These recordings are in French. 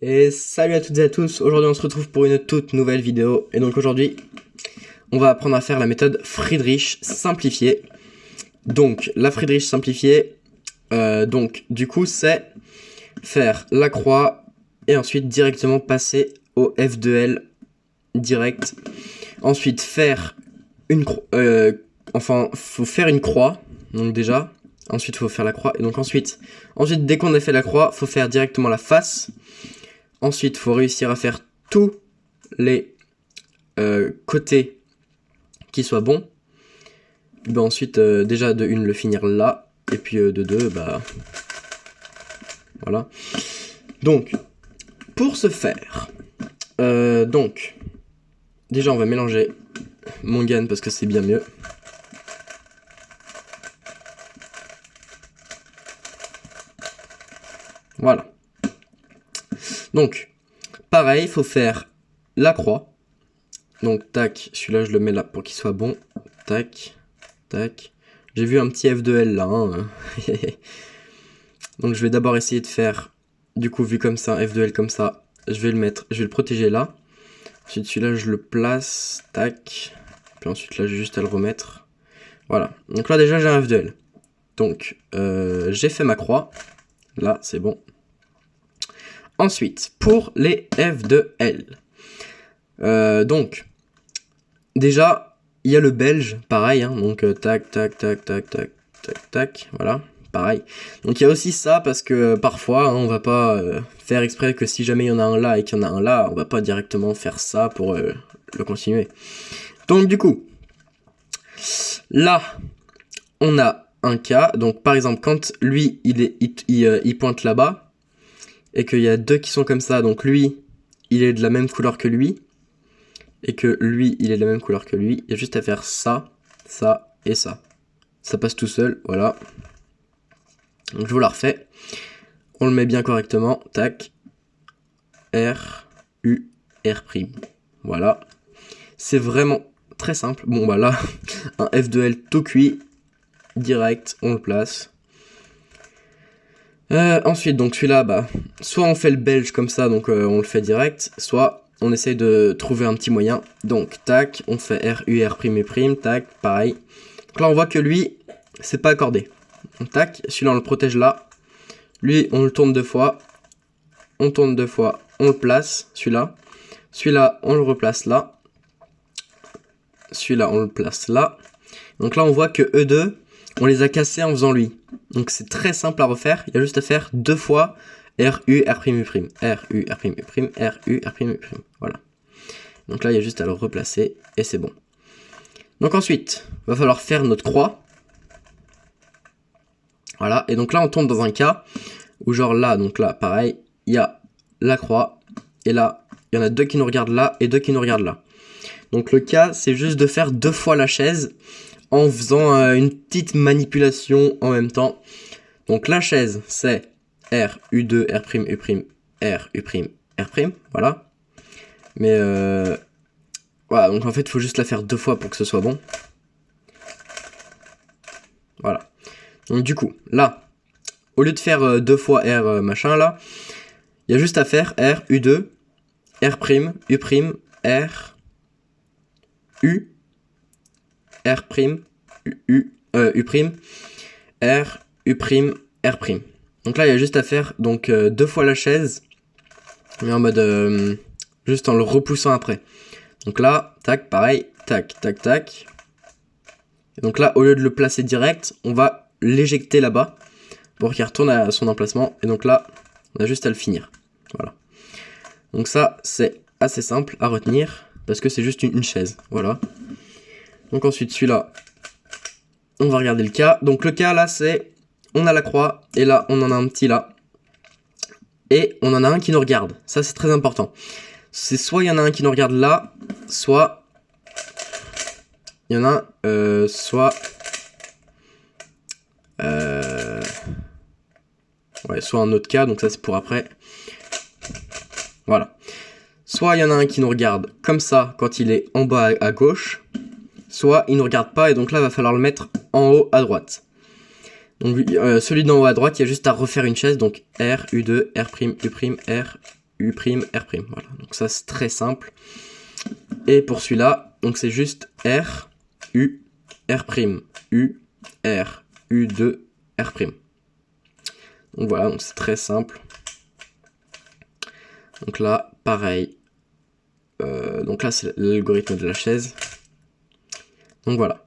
Et salut à toutes et à tous, aujourd'hui on se retrouve pour une toute nouvelle vidéo. Et donc aujourd'hui, on va apprendre à faire la méthode Friedrich simplifiée. Donc la Friedrich simplifiée, du coup c'est faire la croix et ensuite directement passer au F2L direct. Ensuite faire une croix, faut faire une croix, donc déjà. Ensuite faut faire la croix, et donc ensuite dès qu'on a fait la croix, faut faire directement la face. Ensuite, il faut réussir à faire tous les côtés qui soient bons. Ensuite, déjà de 1, le finir là. Et puis de 2, voilà. Donc, pour ce faire, déjà on va mélanger mon GAN parce que c'est bien mieux. Voilà. Donc, pareil, il faut faire la croix. Donc, tac, celui-là, je le mets là pour qu'il soit bon. Tac, tac. J'ai vu un petit F2L là. Hein. Donc, je vais d'abord essayer de faire, du coup, vu comme ça, un F2L comme ça. Je vais le protéger là. Ensuite, celui-là, je le place. Tac. Puis ensuite, là, j'ai juste à le remettre. Voilà. Donc là, déjà, j'ai un F2L. Donc, j'ai fait ma croix. Là, c'est bon. Ensuite, pour les F2L. Donc, déjà, il y a le belge, pareil, hein, donc tac, tac, tac, tac, tac, tac, tac, voilà, pareil. Donc il y a aussi ça, parce que parfois, hein, on va pas faire exprès que si jamais il y en a un là et qu'il y en a un là, on va pas directement faire ça pour le continuer. Donc du coup, là, on a un cas, donc par exemple, quand lui, il pointe là-bas, et qu'il y a deux qui sont comme ça, donc lui, il est de la même couleur que lui, et que lui, il est de la même couleur que lui, il y a juste à faire ça, ça et ça. Ça passe tout seul, voilà. Donc je vous la refais. On le met bien correctement, tac. R, U, R'. Voilà. C'est vraiment très simple. Bon bah là, un F2L tout cuit, direct, on le place. Ensuite, donc celui-là, soit on fait le belge comme ça, donc on le fait direct, soit on essaye de trouver un petit moyen. Donc, tac, on fait R, U, R', U', tac, pareil. Donc là, on voit que lui, c'est pas accordé. Donc, tac, celui-là, on le protège là. Lui, on le tourne 2 fois. On tourne 2 fois, on le place, celui-là. Celui-là, on le replace là. Celui-là, on le place là. Donc là, on voit que eux deux, on les a cassés en faisant lui. Donc c'est très simple à refaire. Il y a juste à faire 2 fois R, U, R', U'. R, U, R', U', R, U, R', U'. Voilà. Donc là, il y a juste à le replacer et c'est bon. Donc ensuite, il va falloir faire notre croix. Voilà. Et donc là, on tombe dans un cas où genre là, donc là, pareil, il y a la croix. Et là, il y en a 2 qui nous regardent là et 2 qui nous regardent là. Donc le cas, c'est juste de faire 2 fois la chaise en faisant une petite manipulation en même temps. Donc la chaise, c'est R, U2, R', U', R, U', R', voilà. Mais voilà, donc en fait, il faut juste la faire 2 fois pour que ce soit bon. Voilà. Donc du coup, là, au lieu de faire 2 fois R machin, là, il y a juste à faire R, U2, R', U', R, U, R', U', R, U', R'. Donc là, il y a juste à faire donc 2 fois la chaise, mais en mode juste en le repoussant après. Donc là, tac, pareil, tac, tac, tac. Et donc là, au lieu de le placer direct, on va l'éjecter là-bas pour qu'il retourne à son emplacement. Et donc là, on a juste à le finir. Voilà. Donc ça, c'est assez simple à retenir parce que c'est juste une chaise. Voilà. Donc ensuite, celui-là, on va regarder le cas. Donc le cas là, c'est on a la croix et là, on en a un petit là. Et on en a un qui nous regarde. Ça, c'est très important. C'est soit il y en a un qui nous regarde là, soit il y en a un, soit un autre cas, donc ça c'est pour après. Voilà. Soit il y en a un qui nous regarde comme ça quand il est en bas à gauche, soit il ne nous regarde pas et donc là il va falloir le mettre en haut à droite. Donc celui d'en haut à droite, il y a juste à refaire une chaise, donc R, U2, R', U', R, U', R'. Voilà, donc ça c'est très simple. Et pour celui-là, donc c'est juste R, U, R', U, R, U2, R'. Donc voilà, donc c'est très simple. Donc là, pareil. Donc là, c'est l'algorithme de la chaise. Donc voilà.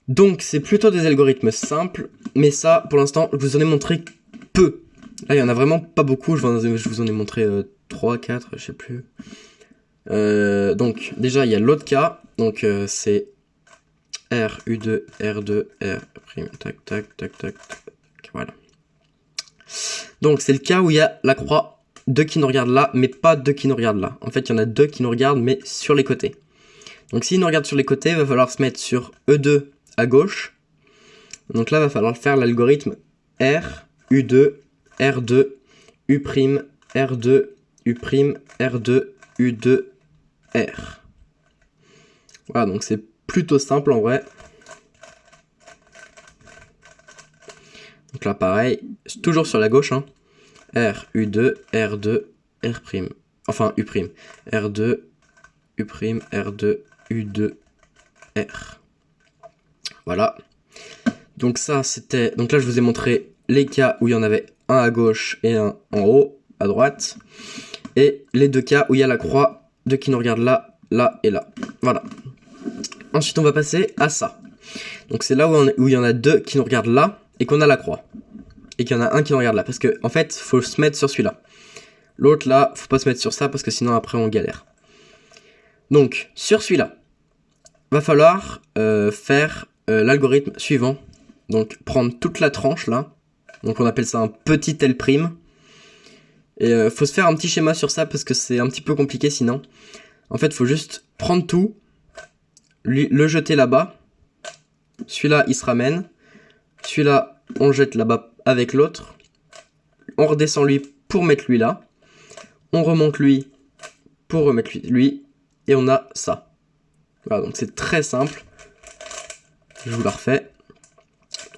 Donc c'est plutôt des algorithmes simples, mais ça, pour l'instant, je vous en ai montré peu. Là, il y en a vraiment pas beaucoup, je vous en ai montré 3, 4, je sais plus. Donc déjà, il y a l'autre cas, donc c'est R, U2, R2, R', tac, tac, tac, tac, voilà. Donc c'est le cas où il y a la croix, 2 qui nous regardent là, mais pas 2 qui nous regardent là. En fait, il y en a 2 qui nous regardent, mais sur les côtés. Donc s'ils nous regardent sur les côtés, il va falloir se mettre sur E2 à gauche. Donc là, il va falloir faire l'algorithme R, U2, R2, U', R2, U', R2, U2, R. Voilà, donc c'est plutôt simple en vrai. Donc là, pareil, toujours sur la gauche, hein. R, U2, R2, R'. Enfin, U'. R2, U', R2, U2, R. Voilà. Donc ça, c'était... Donc là, je vous ai montré les cas où il y en avait un à gauche et un en haut, à droite. Et les 2 cas où il y a la croix, 2 qui nous regardent là, là et là. Voilà. Ensuite, on va passer à ça. Donc c'est là où il y en a 2 qui nous regardent là et qu'on a la croix. Et qu'il y en a un qui nous regarde là. Parce que en fait, faut se mettre sur celui-là. L'autre là, faut pas se mettre sur ça parce que sinon après on galère. Donc, sur celui-là, va falloir faire l'algorithme suivant. Donc, prendre toute la tranche là. Donc, on appelle ça un petit L'. Et faut se faire un petit schéma sur ça parce que c'est un petit peu compliqué sinon. En fait, faut juste prendre tout, le jeter là-bas. Celui-là, il se ramène. Celui-là, on le jette là-bas avec l'autre. On redescend lui pour mettre lui là. On remonte lui pour remettre lui. Et on a ça. Voilà, donc c'est très simple. Je vous la refais.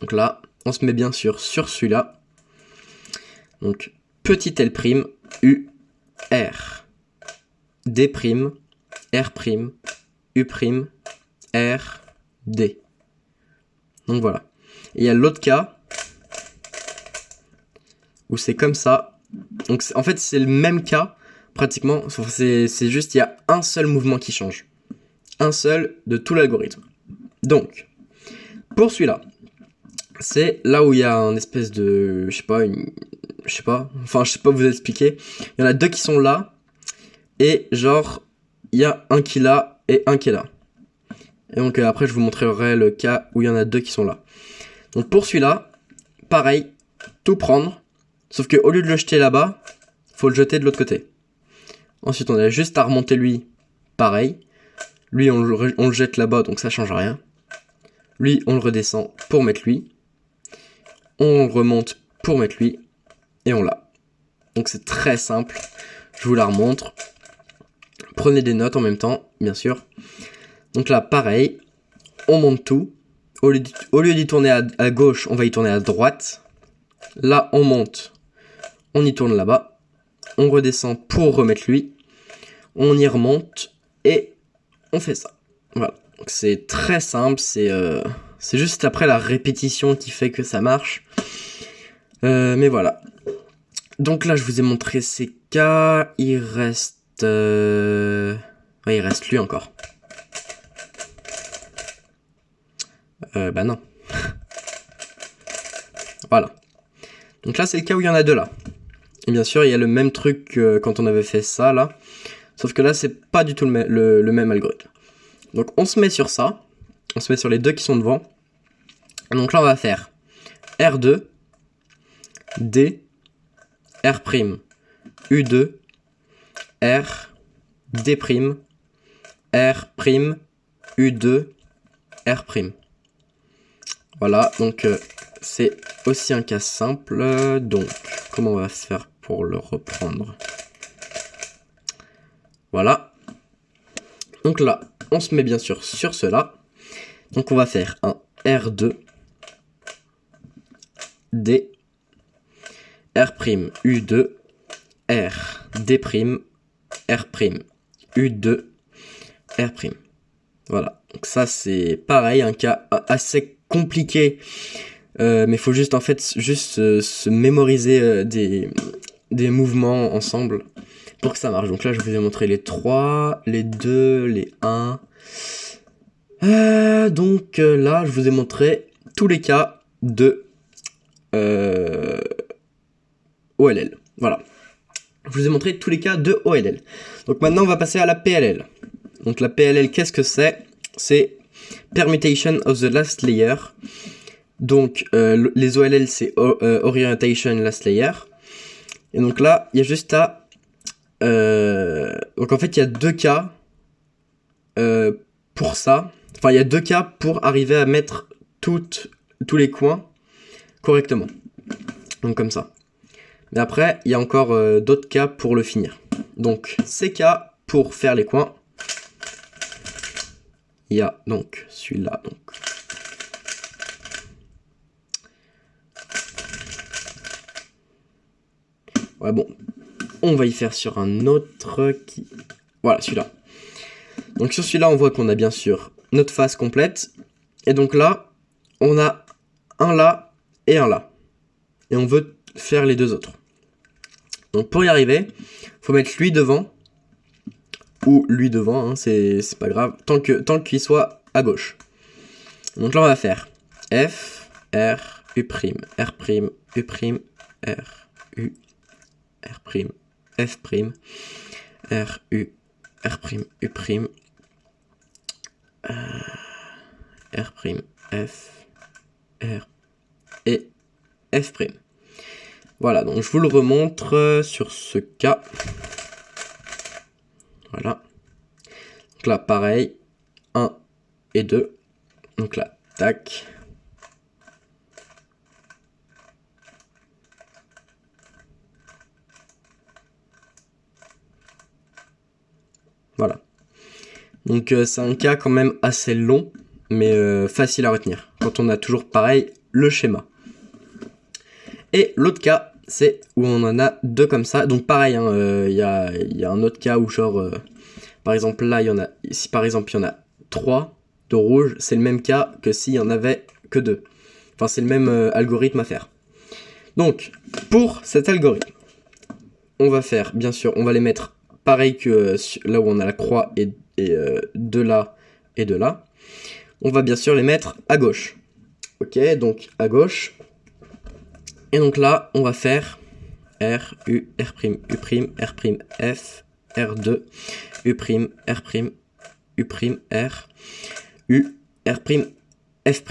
Donc là, on se met bien sûr sur celui-là. Donc, petit L', U, R. D', R', U', R, D. Donc voilà. Et il y a l'autre cas où c'est comme ça. Donc en fait, c'est le même cas pratiquement. C'est juste, il y a un seul mouvement qui change. Un seul de tout l'algorithme. Donc, pour celui-là, c'est là où il y a un espèce de... je sais pas vous expliquer. Il y en a 2 qui sont là. Et genre, il y a un qui est là et un qui est là. Et donc après, je vous montrerai le cas où il y en a 2 qui sont là. Donc pour celui-là, pareil, tout prendre. Sauf qu'au lieu de le jeter là-bas, faut le jeter de l'autre côté. Ensuite, on a juste à remonter lui, pareil. Lui, on le jette là-bas, donc ça change rien. Lui, on le redescend pour mettre lui. On le remonte pour mettre lui. Et on l'a. Donc c'est très simple. Je vous la remontre. Prenez des notes en même temps, bien sûr. Donc là, pareil. On monte tout. Au lieu d'y tourner à gauche, on va y tourner à droite. Là, on monte. On y tourne là-bas. On redescend pour remettre lui. On y remonte. Et on fait ça. Voilà. Donc c'est très simple. C'est juste après la répétition qui fait que ça marche. Mais voilà. Donc là, je vous ai montré ces cas. Il reste... ouais, il reste lui encore. Bah non. Voilà. Donc là, c'est le cas où il y en a 2 là. Et bien sûr, il y a le même truc que quand on avait fait ça là. Sauf que là, c'est pas du tout le même algorithme. Donc on se met sur ça. On se met sur les 2 qui sont devant. Donc là, on va faire R2, D, R', U2, R, D', R', U2, R'. Voilà, donc c'est aussi un cas simple. Donc, comment on va faire pour le reprendre? Voilà. Donc là, on se met bien sûr sur cela. Donc on va faire un R2, D, R', U2, R, D', R', U2, R'. Voilà, donc ça c'est pareil, un cas assez compliqué, mais il faut juste en fait se mémoriser des mouvements ensemble pour que ça marche. Donc là je vous ai montré les 3, les 2, les 1. Donc là je vous ai montré tous les cas de OLL. Voilà. Je vous ai montré tous les cas de OLL. Donc maintenant on va passer à la PLL. Donc la PLL, qu'est-ce que c'est? C'est Permutation of the Last Layer. Donc les OLL c'est Orientation Last Layer. Et donc là il y a juste à... donc en fait il y a deux cas pour ça. Enfin il y a deux cas pour arriver à mettre tous les coins correctement. Donc comme ça. Mais après, il y a encore d'autres cas pour le finir. Donc, ces cas pour faire les coins. Il y a donc celui-là. Donc. Ouais, bon. On va y faire sur un autre qui... Voilà, celui-là. Donc, sur celui-là, on voit qu'on a bien sûr notre face complète. Et donc là, on a un là et un là. Et on veut faire les deux autres. Donc pour y arriver, faut mettre lui devant, ou lui devant, hein, c'est pas grave, tant qu'il soit à gauche. Donc là on va faire F, R, U', R', U', R, U, R', F', R, U, R', U', R', F, R, et F'. Voilà, donc je vous le remontre sur ce cas. Voilà. Donc là, pareil, 1 et 2. Donc là, tac. Voilà. Donc c'est un cas quand même assez long, mais facile à retenir. Quand on a toujours pareil, le schéma. Et l'autre cas, c'est où on en a deux comme ça. Donc pareil, il y a un autre cas où genre, par exemple là, il y en a, si par exemple il y en a 3 de rouge, c'est le même cas que s'il y en avait que 2. Enfin, c'est le même algorithme à faire. Donc, pour cet algorithme, on va faire, bien sûr, on va les mettre pareil que là où on a la croix et de là et de là. On va bien sûr les mettre à gauche. Ok, donc à gauche. Et donc là, on va faire R, U, R', U', R', F, R2, U', R', U', R, U, R', F'.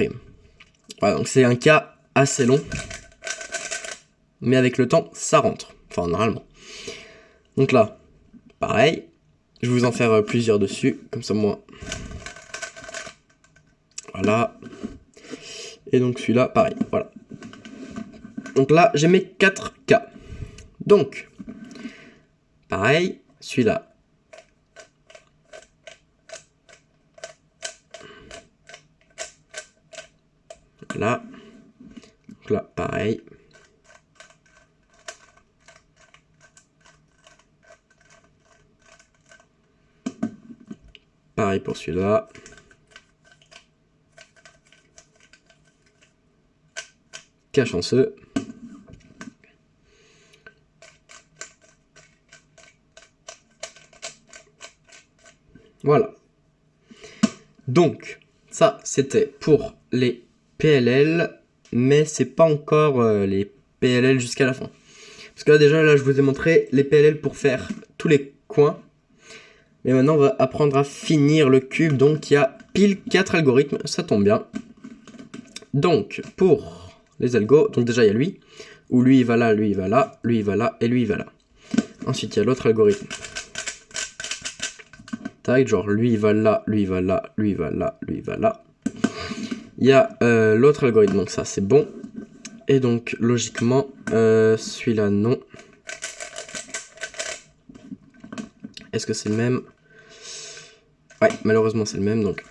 Voilà, donc c'est un cas assez long. Mais avec le temps, ça rentre. Enfin, normalement. Donc là, pareil. Je vais vous en faire plusieurs dessus. Comme ça, moi. Voilà. Et donc celui-là, pareil. Voilà. Donc là, j'ai mes 4 cas. Donc, pareil, celui-là. Là. Donc là, pareil. Pareil pour celui-là. Cas chanceux. Voilà. Donc, ça, c'était pour les PLL, mais c'est pas encore les PLL jusqu'à la fin. Parce que là, déjà, là, je vous ai montré les PLL pour faire tous les coins. Mais maintenant, on va apprendre à finir le cube. Donc, il y a pile 4 algorithmes. Ça tombe bien. Donc, pour les algos, donc déjà, il y a lui. Où lui, il va là, lui, il va là, lui, il va là, et lui, il va là. Ensuite, il y a l'autre algorithme. Tac, genre, lui, il va là, lui, il va là, lui, il va là, lui, il va là. Il y a l'autre algorithme, donc ça, c'est bon. Et donc, logiquement, celui-là, non. Est-ce que c'est le même? Ouais, malheureusement, c'est le même, donc.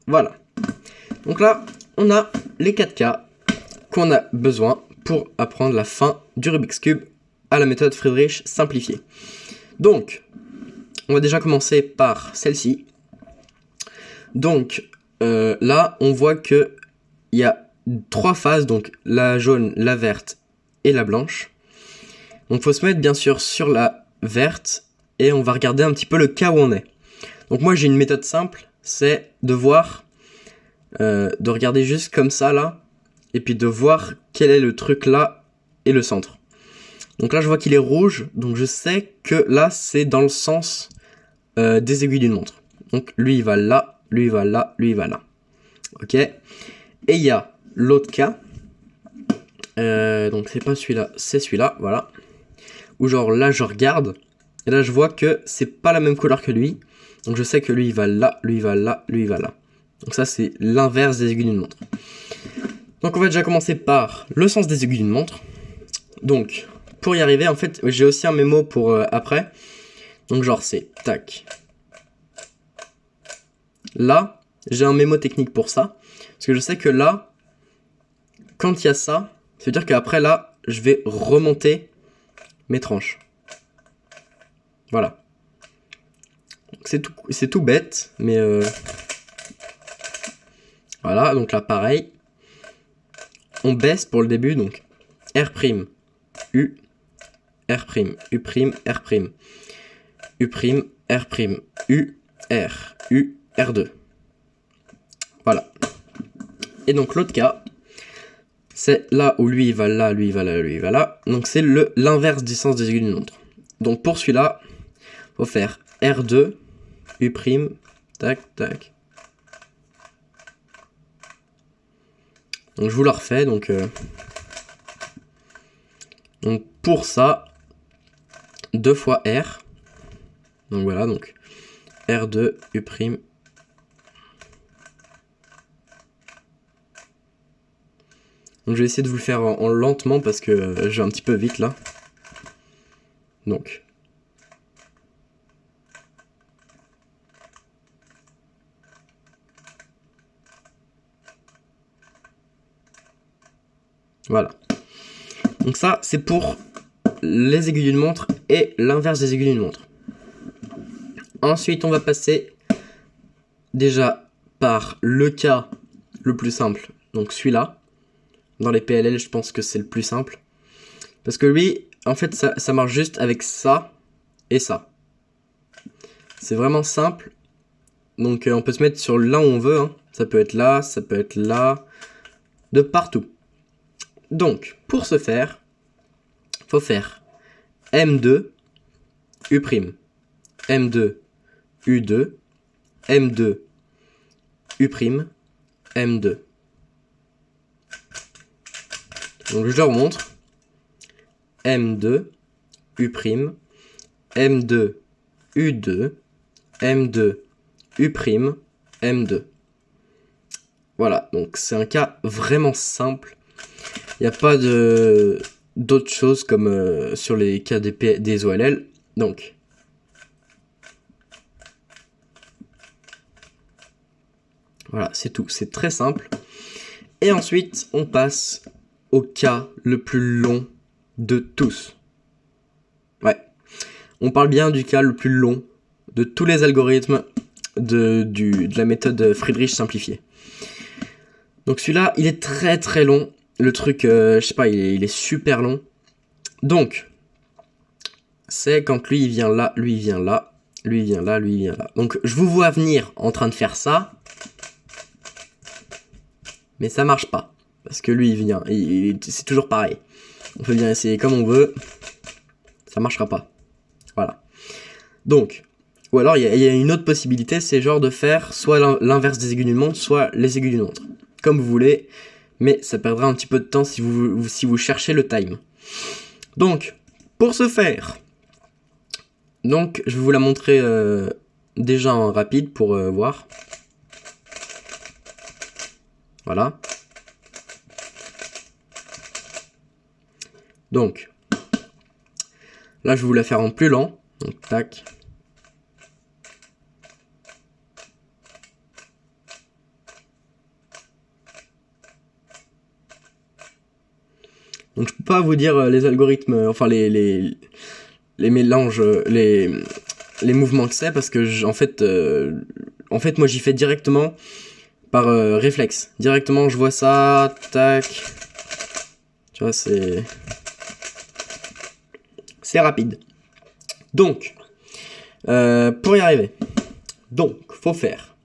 Voilà. Donc là, on a les 4 cas qu'on a besoin pour apprendre la fin du Rubik's Cube à la méthode Friedrich simplifiée. Donc, on va déjà commencer par celle-ci. Donc, là, on voit que il y a 3 phases, donc la jaune, la verte et la blanche. Donc, il faut se mettre bien sûr sur la verte et on va regarder un petit peu le cas où on est. Donc, moi, j'ai une méthode simple, c'est de voir, de regarder juste comme ça là, et puis de voir quel est le truc là et le centre. Donc là, je vois qu'il est rouge, donc je sais que là, c'est dans le sens des aiguilles d'une montre. Donc lui, il va là, lui, il va là, lui, il va là. Ok. Et il y a l'autre cas. Donc c'est pas celui-là, c'est celui-là, voilà. Où genre là, je regarde, et là, je vois que c'est pas la même couleur que lui. Donc je sais que lui, il va là, lui, il va là, lui, il va là. Donc ça, c'est l'inverse des aiguilles d'une montre. Donc on va déjà commencer par le sens des aiguilles d'une montre. Donc, pour y arriver, en fait, j'ai aussi un mémo pour après. Donc genre c'est tac. Là, j'ai un mémo technique pour ça. Parce que je sais que là, quand il y a ça, ça veut dire qu'après là, je vais remonter mes tranches. Voilà. C'est tout bête, mais voilà, donc là pareil. On baisse pour le début, donc R', U, R', U', R', U', R', U, R, U, R2. Voilà. Et donc l'autre cas, c'est là où lui il va là, lui il va là, lui il va là. Donc c'est l'inverse du sens des aiguilles d'une montre. Donc pour celui-là, faut faire R2, U', tac, tac. Donc je vous la refais, donc pour ça, 2 fois R. Donc voilà, donc R2, U'. Donc je vais essayer de vous le faire en lentement parce que je vais un petit peu vite là. Donc. Voilà. Donc ça, c'est pour les aiguilles d'une montre et l'inverse des aiguilles d'une montre. Ensuite, on va passer déjà par le cas le plus simple. Donc celui-là. Dans les PLL, je pense que c'est le plus simple. Parce que lui, en fait, ça marche juste avec ça et ça. C'est vraiment simple. Donc on peut se mettre sur l'un où on veut. Hein. Ça peut être là, ça peut être là. De partout. Donc, pour ce faire, faut faire M2, U', M2, U2, M2, U', M2. Donc je leur montre. M2, U', M2, U2, M2, U', M2. Voilà, donc c'est un cas vraiment simple. Il n'y a pas d'autres choses comme sur les cas des OLL. Donc, voilà, c'est tout. C'est très simple. Et ensuite, on passe au cas le plus long de tous. Ouais. On parle bien du cas le plus long de tous les algorithmes de la méthode Friedrich simplifiée. Donc celui-là, il est très très long. Le truc, je sais pas, il est super long. Donc, c'est quand lui il vient là, lui il vient là, lui il vient là, lui il vient là. Donc je vous vois venir en train de faire ça. Mais ça marche pas. Parce que lui il vient, c'est toujours pareil. On peut bien essayer comme on veut. Ça marchera pas. Voilà. Donc, ou alors il y a une autre possibilité, c'est genre de faire soit l'inverse des aiguilles d'une montre, soit les aiguilles d'une montre. Comme vous voulez, mais ça perdra un petit peu de temps si vous cherchez le time. Donc, pour ce faire, donc je vais vous la montrer déjà en rapide pour voir. Voilà. Donc, là je vais vous la faire en plus lent. Donc, tac. Donc je peux pas vous dire les algorithmes, enfin les mélanges, les mouvements que c'est, parce que en fait moi j'y fais directement par réflexe. Directement je vois ça, tac. Tu vois, c'est rapide. Donc, pour y arriver, donc faut faire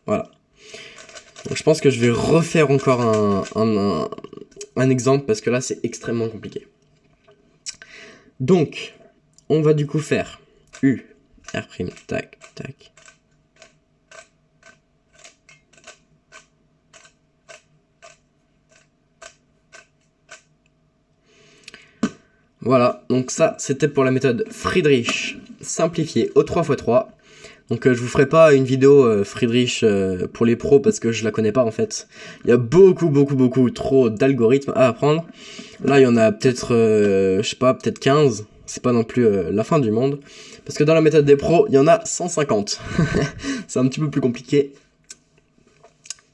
voilà. Donc, je pense que je vais refaire encore un exemple parce que là c'est extrêmement compliqué. Donc, on va du coup faire U, R', tac, tac. Voilà, donc ça c'était pour la méthode Friedrich simplifiée au 3x3. Donc je vous ferai pas une vidéo Friedrich pour les pros parce que je la connais pas en fait. Il y a beaucoup trop d'algorithmes à apprendre. Là il y en a peut-être, je sais pas, peut-être 15. C'est pas non plus la fin du monde. Parce que dans la méthode des pros, il y en a 150. C'est un petit peu plus compliqué.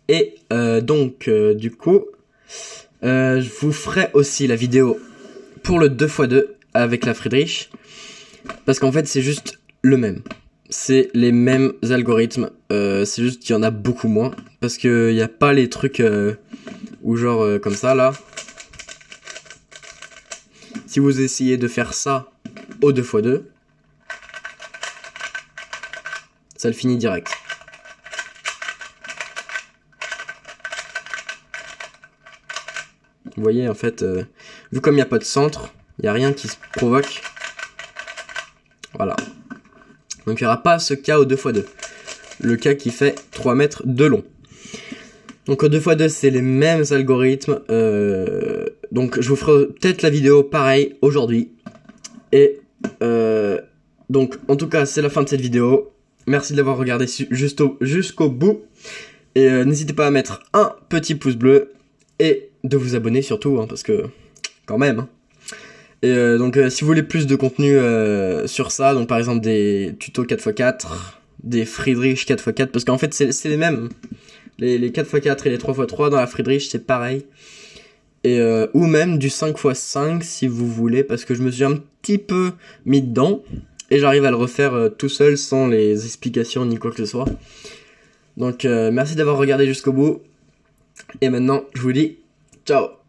Et donc du coup, je vous ferai aussi la vidéo pour le 2x2 avec la Friedrich. Parce qu'en fait c'est juste le même. C'est les mêmes algorithmes, c'est juste qu'il y en a beaucoup moins, parce qu'il n'y a pas les trucs où genre comme ça là. Si vous essayez de faire ça au 2x2, ça le finit direct. Vous voyez en fait, vu comme il n'y a pas de centre, il n'y a rien qui se provoque. Voilà. Donc il n'y aura pas ce cas au 2x2. Le cas qui fait 3 mètres de long. Donc au 2x2 c'est les mêmes algorithmes. Donc je vous ferai peut-être la vidéo pareil aujourd'hui. Et donc en tout cas c'est la fin de cette vidéo. Merci de l'avoir regardé jusqu'au bout. Et n'hésitez pas à mettre un petit pouce bleu. Et de vous abonner surtout, hein, parce que quand même. Hein. Et donc si vous voulez plus de contenu sur ça, donc par exemple des tutos 4x4, des Friedrich 4x4, parce qu'en fait c'est les mêmes. Les 4x4 et les 3x3 dans la Friedrich c'est pareil. Et ou même du 5x5 si vous voulez, parce que je me suis un petit peu mis dedans. Et j'arrive à le refaire tout seul sans les explications ni quoi que ce soit. Donc merci d'avoir regardé jusqu'au bout. Et maintenant je vous dis ciao.